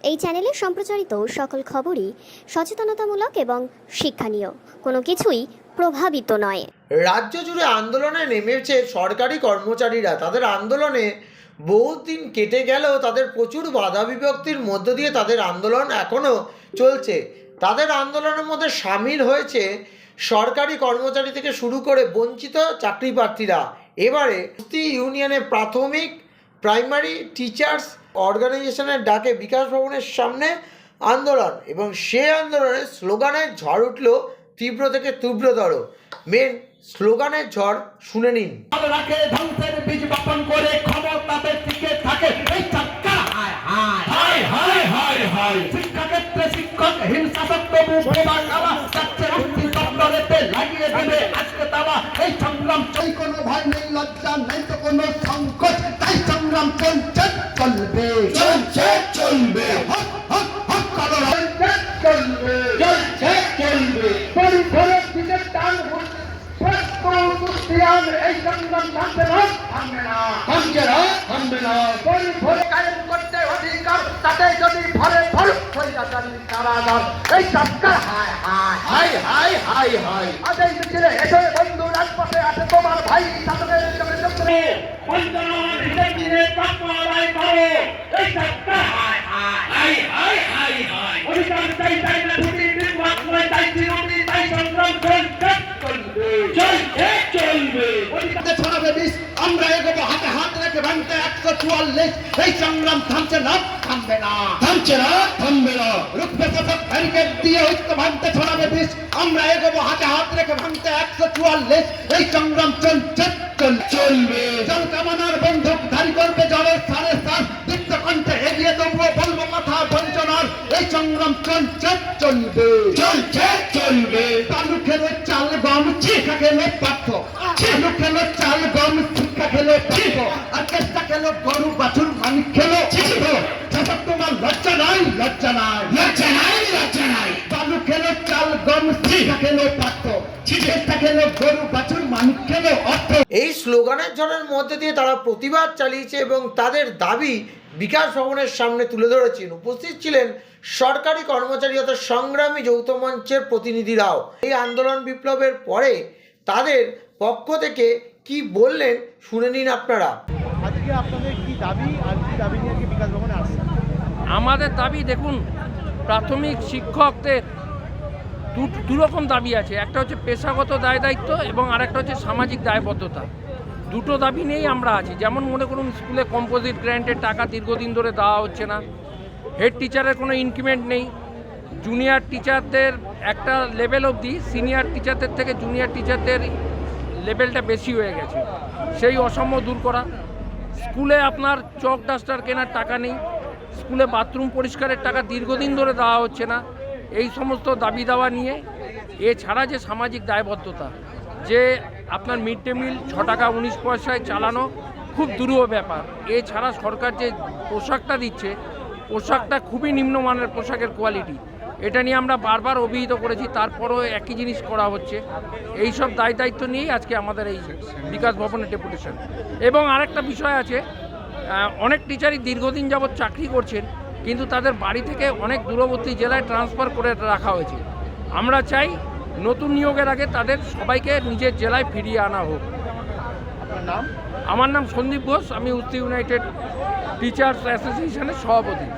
এই চ্যানেলে সম্প্রচারিত সকল খবরই সচেতনতামূলক এবং শিক্ষণীয়, কোনো কিছুই প্রভাবিত নয়। রাজ্য জুড়ে আন্দোলনে নেমেছে সরকারি কর্মচারীরা। তাদের আন্দোলনে বহুদিন কেটে গেলেও তাদের প্রচুর বাধা বিভক্তির মধ্য দিয়ে তাদের আন্দোলন এখনও চলছে। তাদের আন্দোলনের মধ্যে সামিল হয়েছে সরকারি কর্মচারী থেকে শুরু করে বঞ্চিত চাকরি প্রার্থীরা। এবারে কুস্তি ইউনিয়নের প্রাথমিক প্রাইমারি টিচার্স অর্গানাইজেশনের ডাকে বিকাশ ভবনের সামনে আন্দোলন, এবং সে আন্দোলনের স্লোগানের ঝড় উঠল তীব্র থেকে তীব্রতর। মেন স্লোগানের ঝড় শুনে নিন। রাখে ধ্বংসের বীজ বপন করে ক্ষমতাতে টিকে থাকে এই চাক্কা। হায় হায় হায় হায় হায় হায় শিক্ষাক্ষেত্রে শিক্ষক হিংসাত্মক তবু ভোবা খাওয়া চাচ্ছে মুক্তি দপ্তরেতে লাগিয়ে দেবে আজকে তারা এই সংগ্রাম। চাই কোনো ভয় নেই, লজ্জা নেই তো কোনো সংকোচ, তাই সংগ্রাম চলছে চলবে চলছে চলবে। হক হক হক কারো চলছে চলবে চলছে চলবে। পরিভরের দিকে টান এই সংগ্রাম থামবে না থামবে না থামছে না থামবে না। পরিভরে কায়েম করতে অধিকার, তাতে যদি ভরে ভরে স্বৈরাচারী কারাগার এই সরকার। হায় হায় হায় হায় হায় হায় আজ এই মিছিলে এসে বন্ধু রাজপথে আছে তোমার ভাই সাধনের চক্রে বন্দনার হিসেবে দিনে কাপড়াই করো এই সরকার। হায় হায় হায় হায় হায় হায় অধিকার চাই চাই না ছুটি নির্বাক করে চাই চিরুনি, তাই সংগ্রাম চলছে চলবে চলছে চলবে। অধিকার ছড়াবে বিষ, আমরা এগোবো হাতে হাত রেখে ভাঙতে 144। এই সংগ্রাম থামছে না থামবে না থামছে না থামবে না। রুখবে সব ব্যারিকেড দিয়ে ঐক্য ভাঙতে ছড়াবে বিষ, আমরা এগোবো হাতে হাত রেখে ভাঙতে 144। এই সংগ্রাম চলছে চলবে। জল কামানার বন্দুক ধারি করবে জলের সাড়ে সাত, দীপ্ত কণ্ঠে এগিয়ে দেবো বলবো কথা বঞ্চনার। এই সংগ্রাম চলছে চলবে চলছে চলবে। বালু খেলে চাল গম শিক্ষা খেলে পাঠ্য, বালু খেলো চাল গম শিক্ষা খেলে পাঠ্য, আর চেষ্টা খেলো গরু বাছুর মানিক খেলো শাসক। তোমার লজ্জা নাই লজ্জা নাই লজ্জা নাই লজ্জা নাই। বালু খেলো চাল গম শিক্ষা খেলো পাঠ্য, চেষ্টা খেলো গরু বাছুর মানিক খেলো অর্থ। এই স্লোগানের ঝড়ের মধ্যে দিয়ে তারা প্রতিবাদ চালিয়েছে এবং তাদের দাবি বিকাশ ভবনের সামনে তুলে ধরেছেন। উপস্থিত ছিলেন সরকারি কর্মচারী তথা সংগ্রামী যৌথ মঞ্চের প্রতিনিধিরাও। এই আন্দোলন বিপ্লবের পরে তাদের পক্ষ থেকে কি বললেন শুনে নিন আপনারা। আজকে আপনাদের কি দাবি আর কি দাবি নিয়ে কি বিকাশ ভবনে আসছে? আমাদের দাবি দেখুন, প্রাথমিক শিক্ষকদের দুরকম দাবি আছে। একটা হচ্ছে পেশাগত দায় দায়িত্ব এবং আরেকটা হচ্ছে সামাজিক দায়বদ্ধতা। দুটো দাবি নিয়েই আমরা আছি। যেমন মনে করুন, স্কুলে কম্পোজিট গ্র্যান্টের টাকা দীর্ঘদিন ধরে দেওয়া হচ্ছে না, হেড টিচারের কোনো ইনক্রিমেন্ট নেই, জুনিয়র টিচারদের একটা লেভেল অবধি সিনিয়র টিচারদের থেকে জুনিয়র টিচারদের লেভেলটা বেশি হয়ে গেছে, সেই অসাম্য দূর করা। স্কুলে আপনার চক ডাস্টার কেনার টাকা নেই, স্কুলে বাথরুম পরিষ্কারের টাকা দীর্ঘদিন ধরে দেওয়া হচ্ছে না। এই সমস্ত দাবি দাওয়া নিয়ে, এছাড়া যে সামাজিক দায়বদ্ধতা, যে আপনার মিড ডে মিল 6 টাকা 19 পয়সায় চালানো খুব দুরূহ ব্যাপার। এছাড়া সরকার যে পোশাকটা দিচ্ছে, পোশাকটা খুবই নিম্নমানের পোশাকের কোয়ালিটি, এটা নিয়ে আমরা বারবার অভিহিত করেছি, তারপরও একই জিনিস করা হচ্ছে। এই সব দায় দায়িত্ব নিয়েই আজকে আমাদের এই বিকাশ ভবনের ডেপুটেশন। এবং আরেকটা বিষয় আছে, অনেক টিচারই দীর্ঘদিন যাবৎ চাকরি করছেন, কিন্তু তাদের বাড়ি থেকে অনেক দূরবর্তী জেলায় ট্রান্সফার করে রাখা হয়েছে। আমরা চাই নতুন নিয়োগের আগে তাদের সবাইকে নিজের জেলায় ফিরিয়ে আনা হোক। আপনার নাম? আমার নাম সন্দীপ ঘোষ, আমি উত্তর ইউনাইটেড টিচার্স অ্যাসোসিয়েশনের সভাপতি।